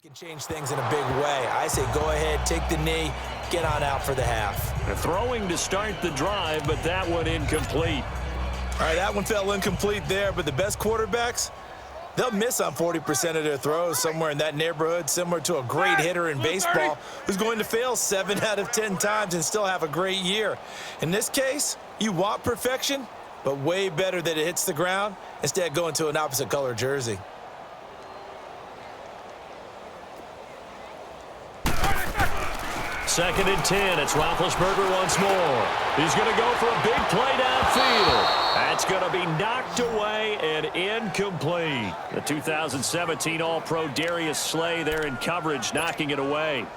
Can change things in a big way. I say go ahead, take the knee, get on out for the half. Throwing to start the drive, but that one incomplete. All right, that one fell incomplete there, but the best quarterbacks, they'll miss on 40% of their throws, somewhere in that neighborhood, similar to a great hitter in baseball who's going to fail 7 out of 10 times and still have a great year. In this case, you want perfection, but way better that it hits the ground instead of going to an opposite color jersey. Second and 10. It's Roethlisberger once more. He's going to go for a big play downfield. That's going to be knocked away and incomplete. The 2017 All-Pro Darius Slay there in coverage, knocking it away.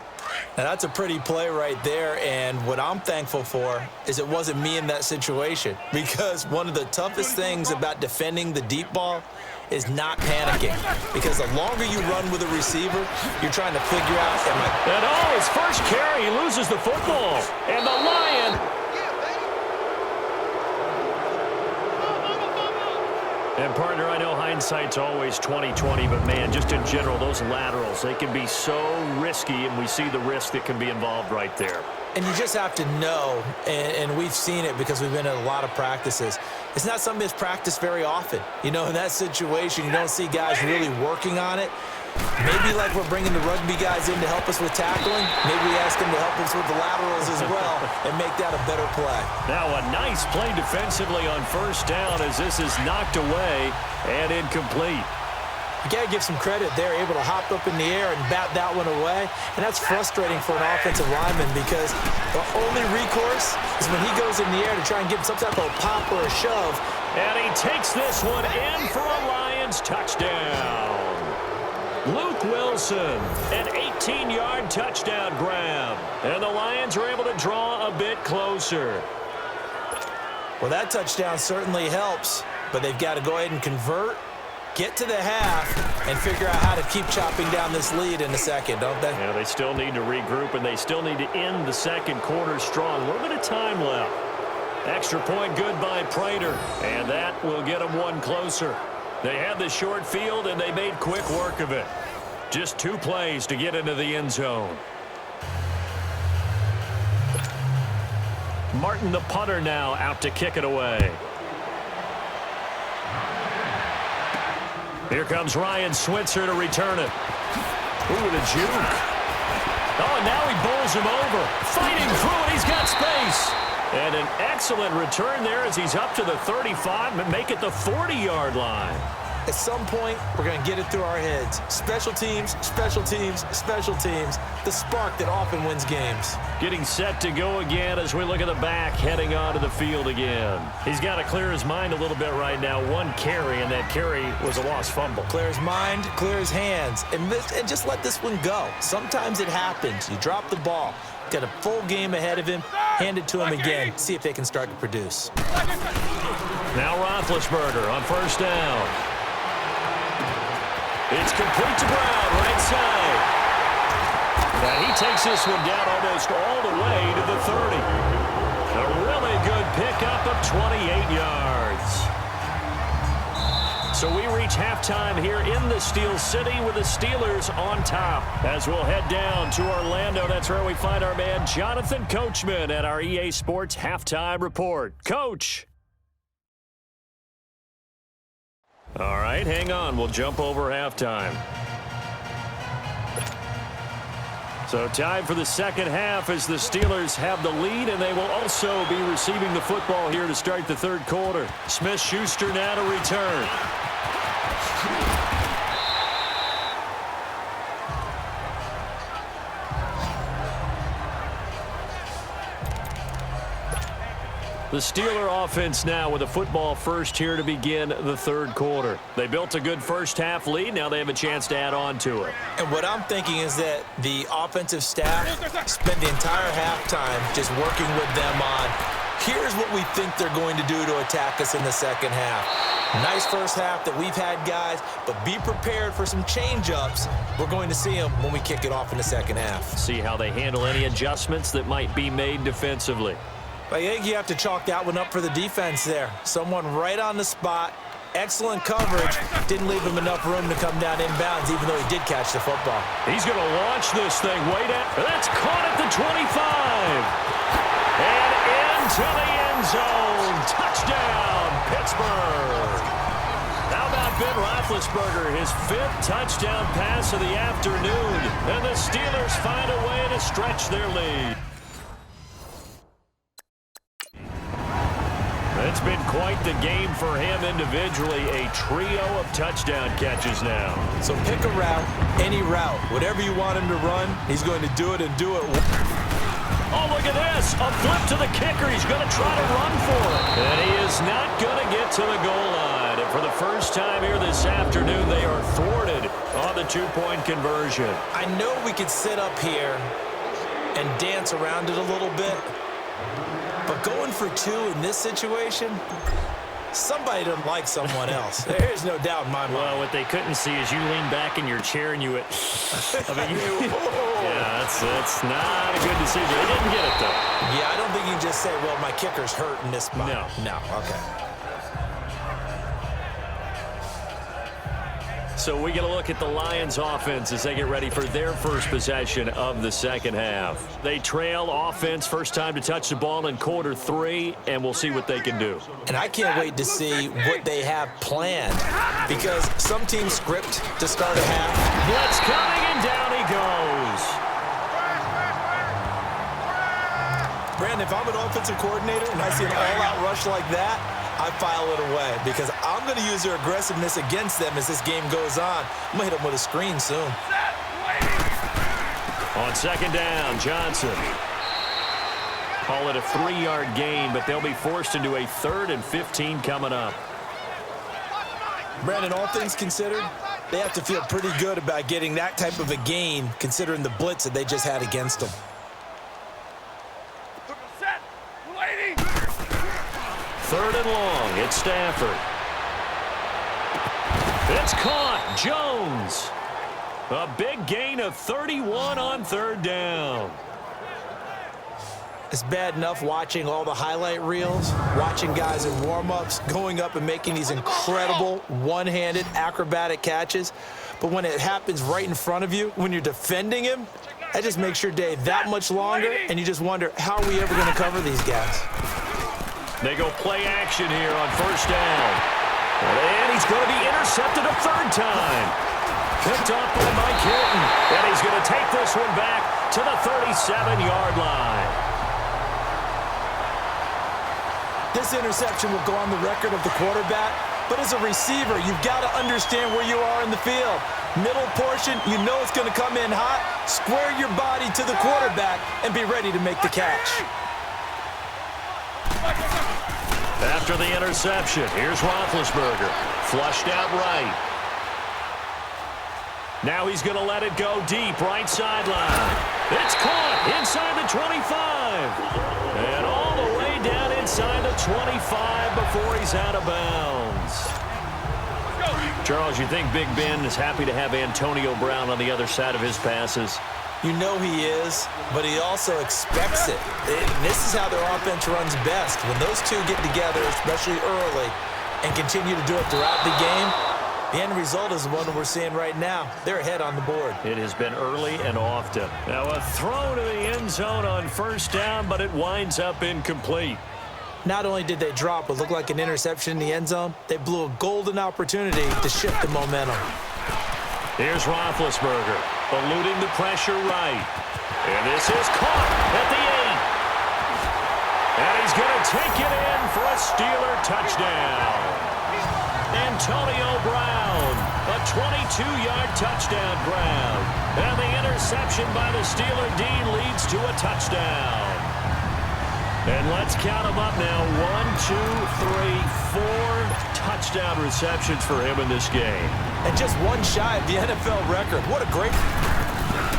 Now, that's a pretty play right there, and what I'm thankful for is it wasn't me in that situation, because one of the toughest things about defending the deep ball is not panicking, because the longer you run with a receiver, you're trying to figure out, And his first carry, he loses the football, and the Lion. And, partner, I know hindsight's always 20/20, but, man, just in general, those laterals, they can be so risky, and we see the risk that can be involved right there. And you just have to know, and we've seen it because we've been at a lot of practices, it's not something that's practiced very often. You know, in that situation, you don't see guys really working on it. Maybe like we're bringing the rugby guys in to help us with tackling, maybe we ask them to help us with the laterals as well and make that a better play. Now a nice play defensively on first down as this is knocked away and incomplete. You got to give some credit. They're able to hop up in the air and bat that one away, and that's frustrating for an offensive lineman because the only recourse is when he goes in the air to try and give some type of pop or a shove. And he takes this one in for a Lions touchdown. Luke Wilson, an 18-yard touchdown grab. And the Lions are able to draw a bit closer. Well, that touchdown certainly helps, but they've got to go ahead and convert, get to the half, and figure out how to keep chopping down this lead in the second, don't they? Yeah, they still need to regroup, and they still need to end the second quarter strong. A little bit of time left. Extra point good by Prater, and that will get them one closer. They had the short field, and they made quick work of it. Just 2 plays to get into the end zone. Martin, the punter, now out to kick it away. Here comes Ryan Switzer to return it. Ooh, the juke. Oh, and now he bowls him over. Fighting through it, he's got space. And an excellent return there as he's up to the 35 and make it the 40-yard line. At some point, we're going to get it through our heads. Special teams, special teams, special teams. The spark that often wins games. Getting set to go again as we look at the back, heading onto the field again. He's got to clear his mind a little bit right now. 1 carry, and that carry was a lost fumble. Clear his mind, clear his hands, and just let this one go. Sometimes it happens. You drop the ball. Got a full game ahead of him. Hand it to him again. See if they can start to produce. Now Roethlisberger on first down. It's complete to Brown, right side. Now he takes this one down almost all the way to the 30. A really good pickup of 28 yards. So we reach halftime here in the Steel City with the Steelers on top. As we'll head down to Orlando, that's where we find our man Jonathan Coachman at our EA Sports Halftime Report. Coach. All right, hang on. We'll jump over halftime. So time for the second half as the Steelers have the lead, and they will also be receiving the football here to start the third quarter. Smith-Schuster now to return. The Steeler offense now with a football first here to begin the third quarter. They built a good first half lead. Now they have a chance to add on to it. And what I'm thinking is that the offensive staff spent the entire halftime just working with them on, here's what we think they're going to do to attack us in the second half. Nice first half that we've had, guys, but be prepared for some change-ups. We're going to see them when we kick it off in the second half. See how they handle any adjustments that might be made defensively. I think you have to chalk that one up for the defense there. Someone right on the spot, Excellent coverage. Didn't leave him enough room to come down inbounds, even though he did catch the football. He's going to launch this thing way down. That's caught at the 25. And into the end zone. Touchdown, Pittsburgh. How about Ben Roethlisberger, his 5th touchdown pass of the afternoon. And the Steelers find a way to stretch their lead. It's been quite the game for him individually. A trio of touchdown catches now. So pick a route, any route. Whatever you want him to run, he's going to do it and do it. Oh, look at this. A flip to the kicker. He's going to try to run for it. And he is not going to get to the goal line. And for the first time here this afternoon, they are thwarted on the 2-point conversion. I know we could sit up here and dance around it a little bit. But going for 2 in this situation, somebody doesn't like someone else. There's no doubt in my mind. Well, what they couldn't see is you lean back in your chair and you went, yeah, that's not a good decision. They didn't get it, though. Yeah, I don't think you can just say, well, my kicker's hurt in this spot. No, okay. So we get a look at the Lions offense as they get ready for their first possession of the second half. They trail offense, first time to touch the ball in quarter 3, and we'll see what they can do. And I can't wait to see what they have planned, because some teams script to start a half. Blitz coming, and down he goes. Brandon, if I'm an offensive coordinator and I see an all-out rush like that, I file it away, because I'm going to use their aggressiveness against them as this game goes on. I'm going to hit them with a screen soon. On second down, Johnson. Call it a 3-yard gain, but they'll be forced into a 3rd and 15 coming up. Brandon, all things considered, they have to feel pretty good about getting that type of a gain, considering the blitz that they just had against them. Third and long. It's Stafford. It's caught. Jones. A big gain of 31 on 3rd down. It's bad enough watching all the highlight reels, watching guys in warm-ups, going up and making these incredible one-handed acrobatic catches. But when it happens right in front of you, when you're defending him, that just makes your day that much longer, and you just wonder, how are we ever going to cover these guys? They go play action here on first down. And he's going to be intercepted a 3rd time. Picked up by Mike Hilton. And he's going to take this one back to the 37-yard line. This interception will go on the record of the quarterback, but as a receiver, you've got to understand where you are in the field. Middle portion, you know it's going to come in hot. Square your body to the quarterback and be ready to make the catch. After the interception, here's Roethlisberger. Flushed out right. Now he's going to let it go deep, right sideline. It's caught inside the 25. And all the way down inside the 25 before he's out of bounds. Charles, you think Big Ben is happy to have Antonio Brown on the other side of his passes? You know he is, but he also expects it. This is how their offense runs best. When those two get together, especially early, and continue to do it throughout the game, the end result is the one that we're seeing right now. They're ahead on the board. It has been early and often. Now a throw to the end zone on first down, but it winds up incomplete. Not only did they drop what looked like an interception in the end zone, they blew a golden opportunity to shift the momentum. Here's Roethlisberger, eluding the pressure right. And this is caught at the 8. And he's going to take it in for a Steeler touchdown. Antonio Brown, a 22-yard touchdown grab. And the interception by the Steeler D leads to a touchdown. And let's count them up now. 1, 2, 3, 4 touchdown receptions for him in this game. And just one shy of the NFL record. What a great...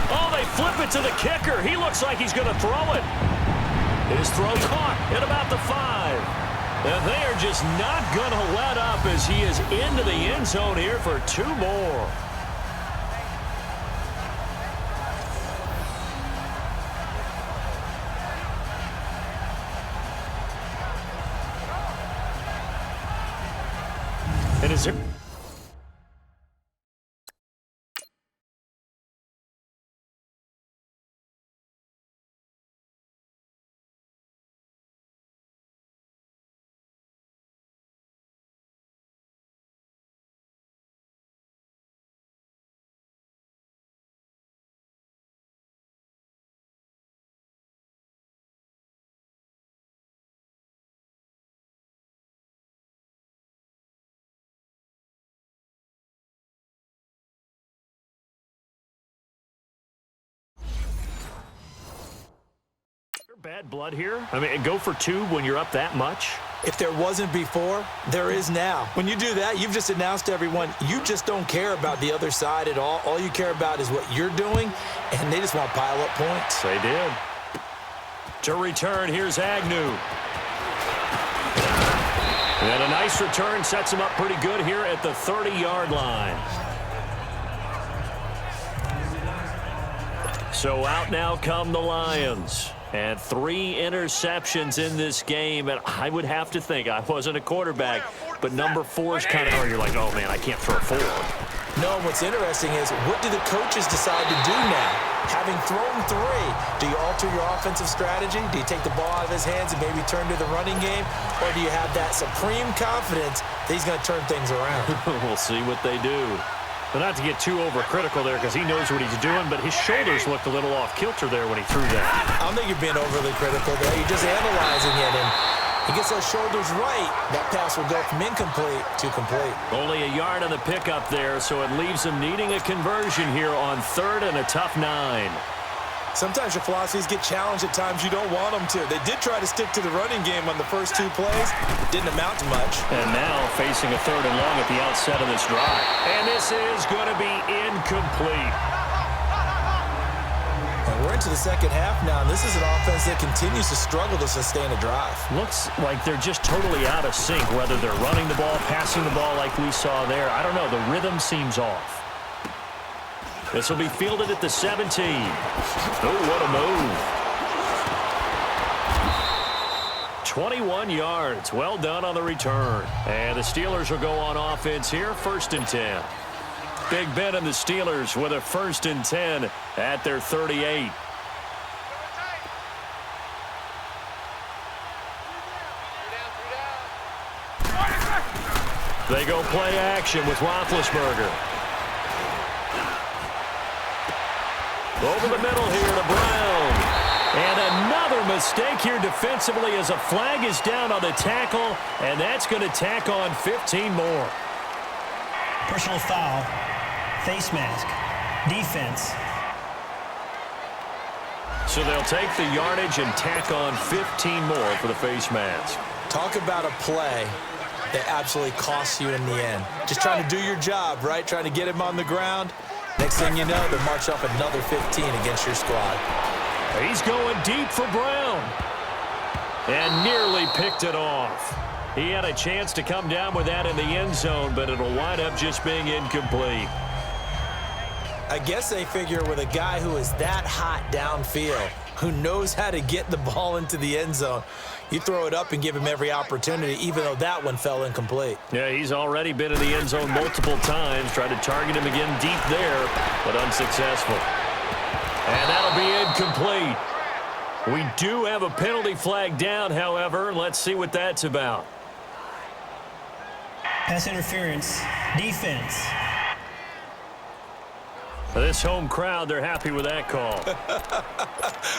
Oh, they flip it to the kicker. He looks like he's going to throw it. His throw caught at about the 5. And they are just not going to let up as he is into the end zone here for 2 more. And is there... Bad blood here? I mean, go for two when you're up that much? If there wasn't before, there is now. When you do that, you've just announced to everyone, you just don't care about the other side at all. All you care about is what you're doing, and they just want to pile up points. They did. To return, here's Agnew. And a nice return sets him up pretty good here at the 30-yard line. So out now come the Lions. And 3 interceptions in this game. And I would have to think, I wasn't a quarterback, but number 4 is kind of where you're like, oh, man, I can't throw 4. No, what's interesting is, what do the coaches decide to do now? Having thrown 3, do you alter your offensive strategy? Do you take the ball out of his hands and maybe turn to the running game? Or do you have that supreme confidence that he's going to turn things around? We'll see what they do. But not to get too overcritical there because he knows what he's doing, but his shoulders looked a little off kilter there when he threw that. I don't think you're being overly critical there. You're just analyzing it, and he gets those shoulders right. That pass will go from incomplete to complete. Only a yard on the pickup there, so it leaves him needing a conversion here on 3rd and a tough 9. Sometimes your philosophies get challenged at times you don't want them to. They did try to stick to the running game on the first 2 plays. Didn't amount to much. And now facing a 3rd and long at the outset of this drive. And this is going to be incomplete. And we're into the second half now. This is an offense that continues to struggle to sustain a drive. Looks like they're just totally out of sync, whether they're running the ball, passing the ball like we saw there. I don't know. The rhythm seems off. This will be fielded at the 17. Oh, what a move. 21 yards. Well done on the return. And the Steelers will go on offense here, 1st and 10. Big Ben and the Steelers with a 1st and 10 at their 38. They go play action with Roethlisberger. Over the middle here to Brown. And another mistake here defensively as a flag is down on the tackle, and that's going to tack on 15 more. Personal foul, face mask, defense. So they'll take the yardage and tack on 15 more for the face mask. Talk about a play that absolutely costs you in the end. Just trying to do your job, right? Trying to get him on the ground. Next thing you know, they'll march up another 15 against your squad. He's going deep for Brown. And nearly picked it off. He had a chance to come down with that in the end zone, but it'll wind up just being incomplete. I guess they figure with a guy who is that hot downfield, who knows how to get the ball into the end zone, you throw it up and give him every opportunity, even though that one fell incomplete. Yeah, he's already been in the end zone multiple times, tried to target him again deep there, but unsuccessful. And that'll be incomplete. We do have a penalty flag down, however. Let's see what that's about. Pass interference, defense. This home crowd, they're happy with that call.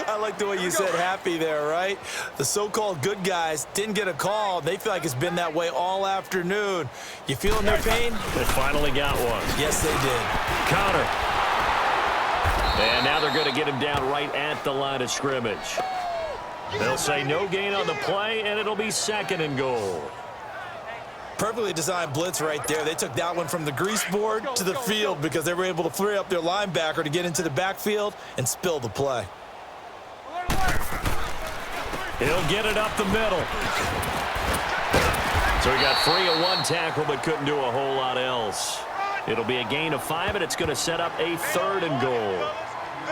I like the way you said happy there, right? The so-called good guys didn't get a call. They feel like it's been that way all afternoon. You feeling their pain? They finally got one. Yes, they did. Counter. And now they're going to get him down right at the line of scrimmage. They'll say no gain on the play, and it'll be 2nd and goal. Perfectly designed blitz right there. They took that one from the grease board to the field because they were able to free up their linebacker to get into the backfield and spill the play. He'll get it up the middle. So he got free of one tackle but couldn't do a whole lot else. It'll be a gain of 5, and it's going to set up a 3rd and goal.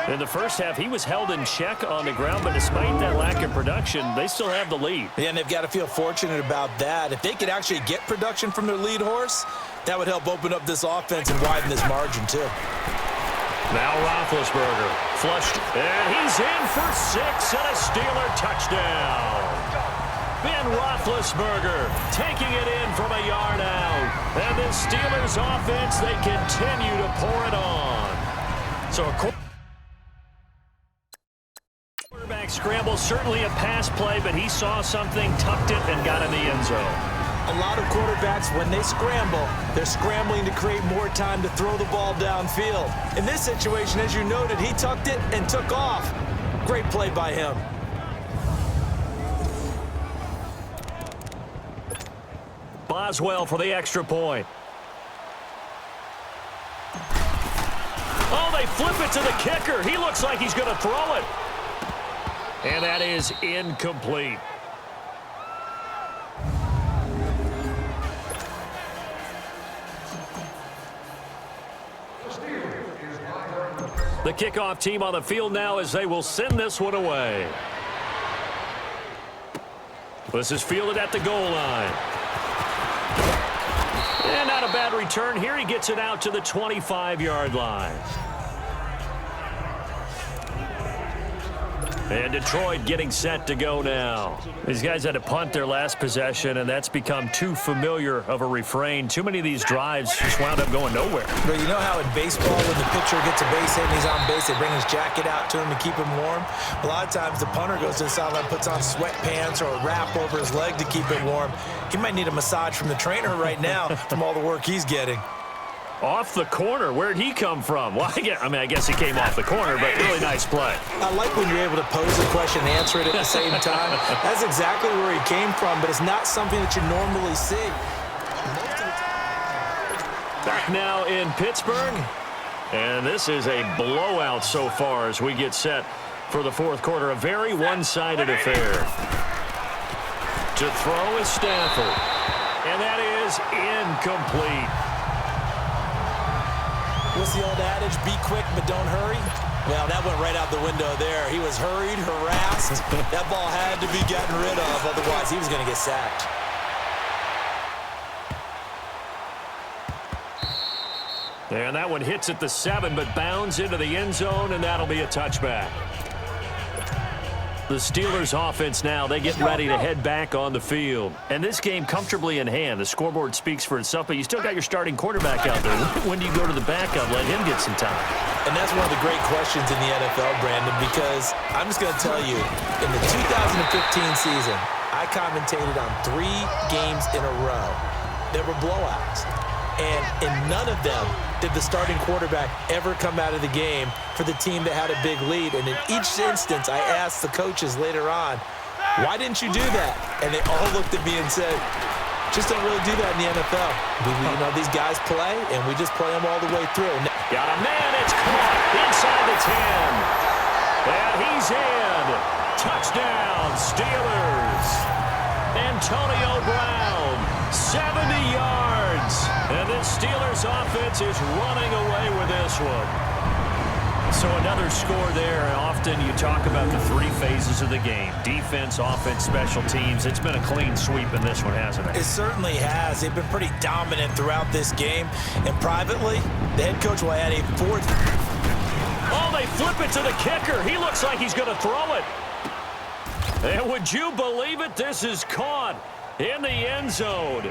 In the first half, he was held in check on the ground, but despite that lack of production, they still have the lead. Yeah, and they've got to feel fortunate about that. If they could actually get production from their lead horse, that would help open up this offense and widen this margin, too. Now Roethlisberger flushed, and he's in for 6 and a Steeler touchdown. Ben Roethlisberger taking it in from a yard out. And the Steelers offense, they continue to pour it on. So a quarterback scramble, certainly a pass play, but he saw something, tucked it, and got in the end zone. A lot of quarterbacks, when they scramble, they're scrambling to create more time to throw the ball downfield. In this situation, as you noted, he tucked it and took off. Great play by him. Boswell for the extra point. Oh, they flip it to the kicker. He looks like he's going to throw it. And that is incomplete. The kickoff team on the field now as they will send this one away. This is fielded at the goal line. And not a bad return here. He gets it out to the 25-yard line. And Detroit getting set to go now. These guys had to punt their last possession, and that's become too familiar of a refrain. Too many of these drives just wound up going nowhere. But you know how in baseball, when the pitcher gets a base hit and he's on base, they bring his jacket out to him to keep him warm? A lot of times the punter goes to the sideline, puts on sweatpants or a wrap over his leg to keep it warm. He might need a massage from the trainer right now from all the work he's getting. Off the corner. Where'd he come from? Well, I guess he came off the corner, but really nice play. I like when you're able to pose a question and answer it at the same time. That's exactly where he came from, but it's not something that you normally see. Back now in Pittsburgh, and this is a blowout so far as we get set for the fourth quarter. A very one-sided affair. To throw is Stafford, and that is incomplete. What's the old adage? Be quick, but don't hurry. Well, that went right out the window there. He was hurried, harassed. That ball had to be gotten rid of, otherwise he was going to get sacked. And that one hits at the 7, but bounds into the end zone, and that'll be a touchback. The Steelers offense now, they get ready to head back on the field. And this game comfortably in hand. The scoreboard speaks for itself, but you still got your starting quarterback out there. When do you go to the backup, let him get some time? And that's one of the great questions in the NFL, Brandon, because I'm just going to tell you, in the 2015 season, I commentated on 3 games in a row. There were blowouts. And in none of them did the starting quarterback ever come out of the game for the team that had a big lead. And in each instance, I asked the coaches later on, why didn't you do that? And they all looked at me and said, just don't really do that in the NFL. These guys play, and we just play them all the way through. Got a man, it's caught inside the 10. And he's in. Touchdown, Steelers. Antonio Brown, 70 yards. And the Steelers offense is running away with this one. So another score there. Often you talk about the 3 phases of the game. Defense, offense, special teams. It's been a clean sweep in this one, hasn't it? It certainly has. They've been pretty dominant throughout this game. And privately, the head coach will add a 4th. Oh, they flip it to the kicker. He looks like he's going to throw it. And would you believe it? This is caught in the end zone.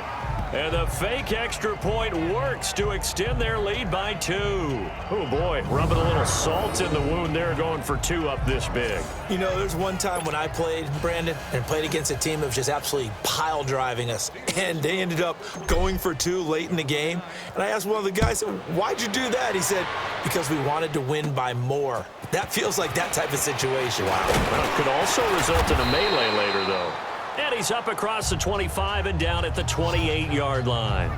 And the fake extra point works to extend their lead by 2. Oh, boy, rubbing a little salt in the wound there, going for 2 up this big. You know, there's one time when I played, Brandon, and played against a team that was just absolutely pile driving us, and they ended up going for 2 late in the game. And I asked one of the guys, why'd you do that? He said, because we wanted to win by more. That feels like that type of situation. Wow. Well, it could also result in a melee later, though. And he's up across the 25 and down at the 28-yard line.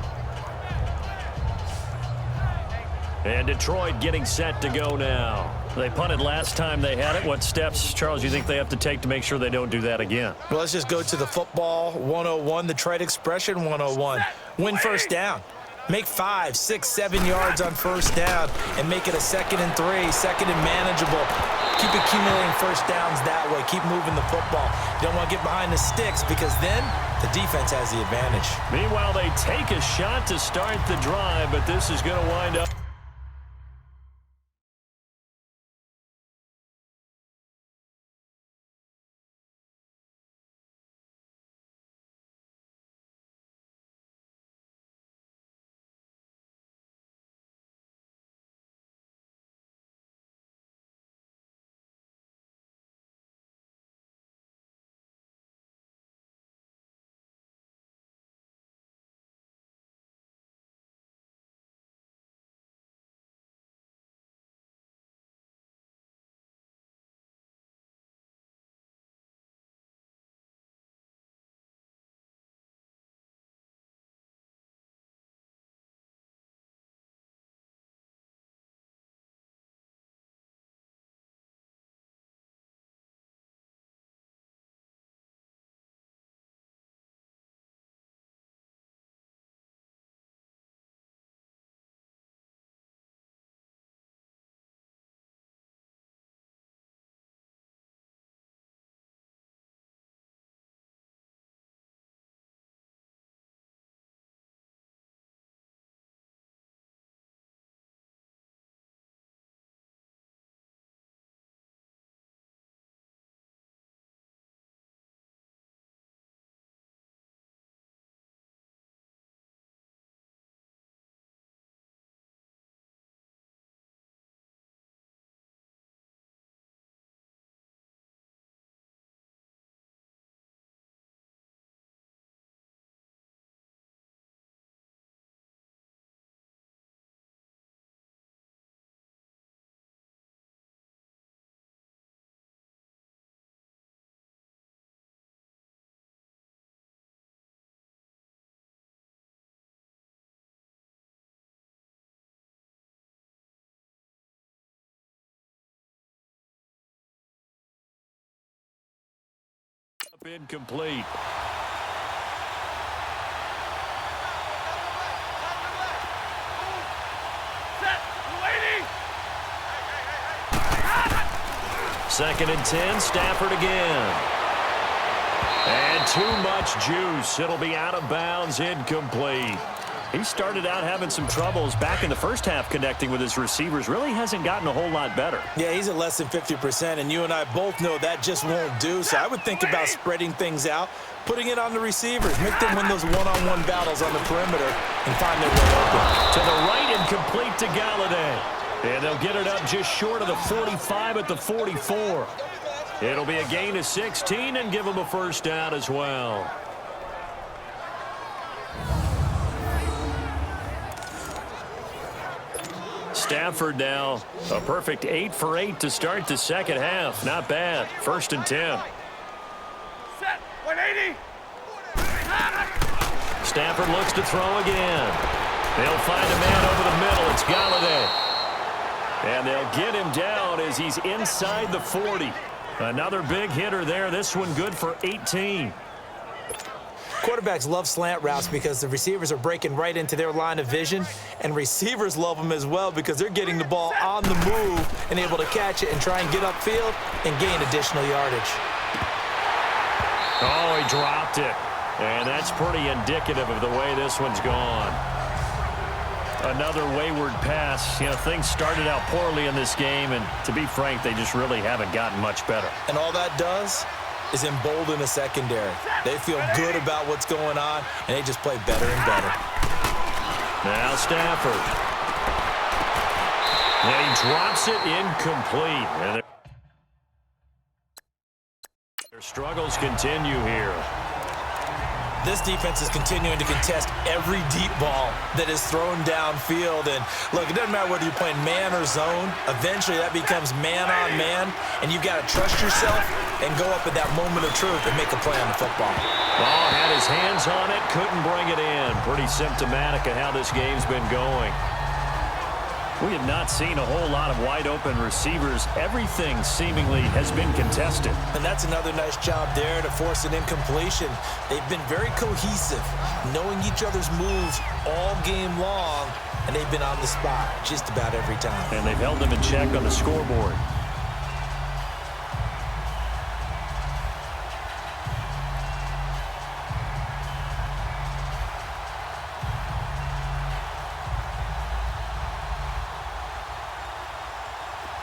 And Detroit getting set to go now. They punted last time they had it. What steps, Charles, you think they have to take to make sure they don't do that again? Well, let's just go to the football 101, the trite expression 101. Win first down. Make 5, 6, 7 yards on first down and make it a 2nd and 3, 2nd and manageable. Keep accumulating first downs that way. Keep moving the football. You don't want to get behind the sticks because then the defense has the advantage. Meanwhile, they take a shot to start the drive, but this is going to wind up. Incomplete. Second and 10, Stafford again. And too much juice. It'll be out of bounds, incomplete. He started out having some troubles back in the first half connecting with his receivers. Really hasn't gotten a whole lot better. Yeah, he's at less than 50%, and you and I both know that just won't do. So I would think about spreading things out, putting it on the receivers, make them win those one-on-one battles on the perimeter and find their way open. To the right and complete to Galladay. And they'll get it up just short of the 45 at the 44. It'll be a gain of 16 and give them a first down as well. Stafford now a perfect 8 for 8 to start the second half. Not bad. First and 10. Set 180. Stafford looks to throw again. They'll find a man over the middle. It's Galladay. And they'll get him down as he's inside the 40. Another big hitter there. This one good for 18. Quarterbacks love slant routes because the receivers are breaking right into their line of vision, and receivers love them as well because they're getting the ball on the move and able to catch it and try and get upfield and gain additional yardage. Oh, he dropped it. And that's pretty indicative of the way this one's gone. Another wayward pass. You know, things started out poorly in this game, and to be frank, they just really haven't gotten much better. And all that does is embolden the secondary. They feel good about what's going on, and they just play better and better. Now Stafford. And he drops it incomplete. And their struggles continue here. This defense is continuing to contest every deep ball that is thrown downfield. And look, it doesn't matter whether you're playing man or zone. Eventually, that becomes man on man, and you've got to trust yourself and go up at that moment of truth and make a play on the football. Ball had his hands on it, couldn't bring it in. Pretty symptomatic of how this game's been going. We have not seen a whole lot of wide-open receivers. Everything seemingly has been contested. And that's another nice job there to force an incompletion. They've been very cohesive, knowing each other's moves all game long, and they've been on the spot just about every time. And they've held them in check on the scoreboard.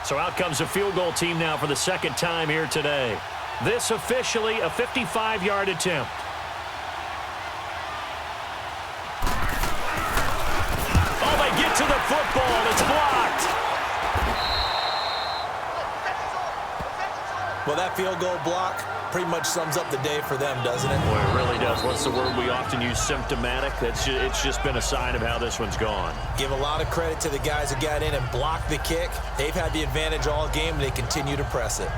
So out comes a field goal team now for the second time here today. This officially a 55-yard attempt. Oh, they get to the football. It's blocked. Well, that field goal block pretty much sums up the day for them, doesn't it? Boy, it really does. What's the word we often use? Symptomatic. It's just been a sign of how this one's gone. Give a lot of credit to the guys that got in and blocked the kick. They've had the advantage all game, and they continue to press it.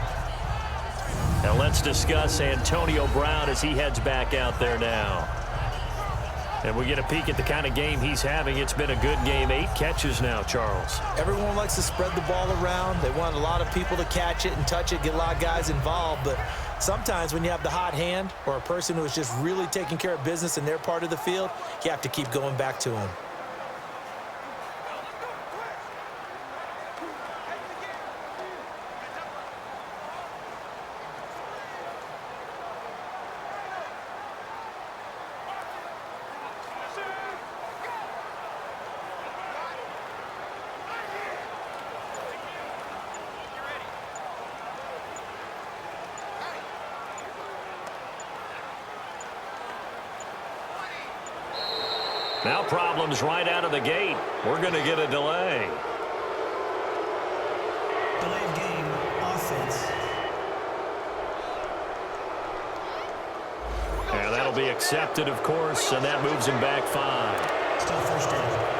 Now let's discuss Antonio Brown as he heads back out there now. And we get a peek at the kind of game he's having. It's been a good game. 8 catches now, Charles. Everyone likes to spread the ball around. They want a lot of people to catch it and touch it, get a lot of guys involved. But sometimes when you have the hot hand or a person who is just really taking care of business in their part of the field, you have to keep going back to them. Now problems right out of the gate. We're going to get a delay. Delay of game, offense. And that'll be accepted, of course, and that moves him back 5. Still first down.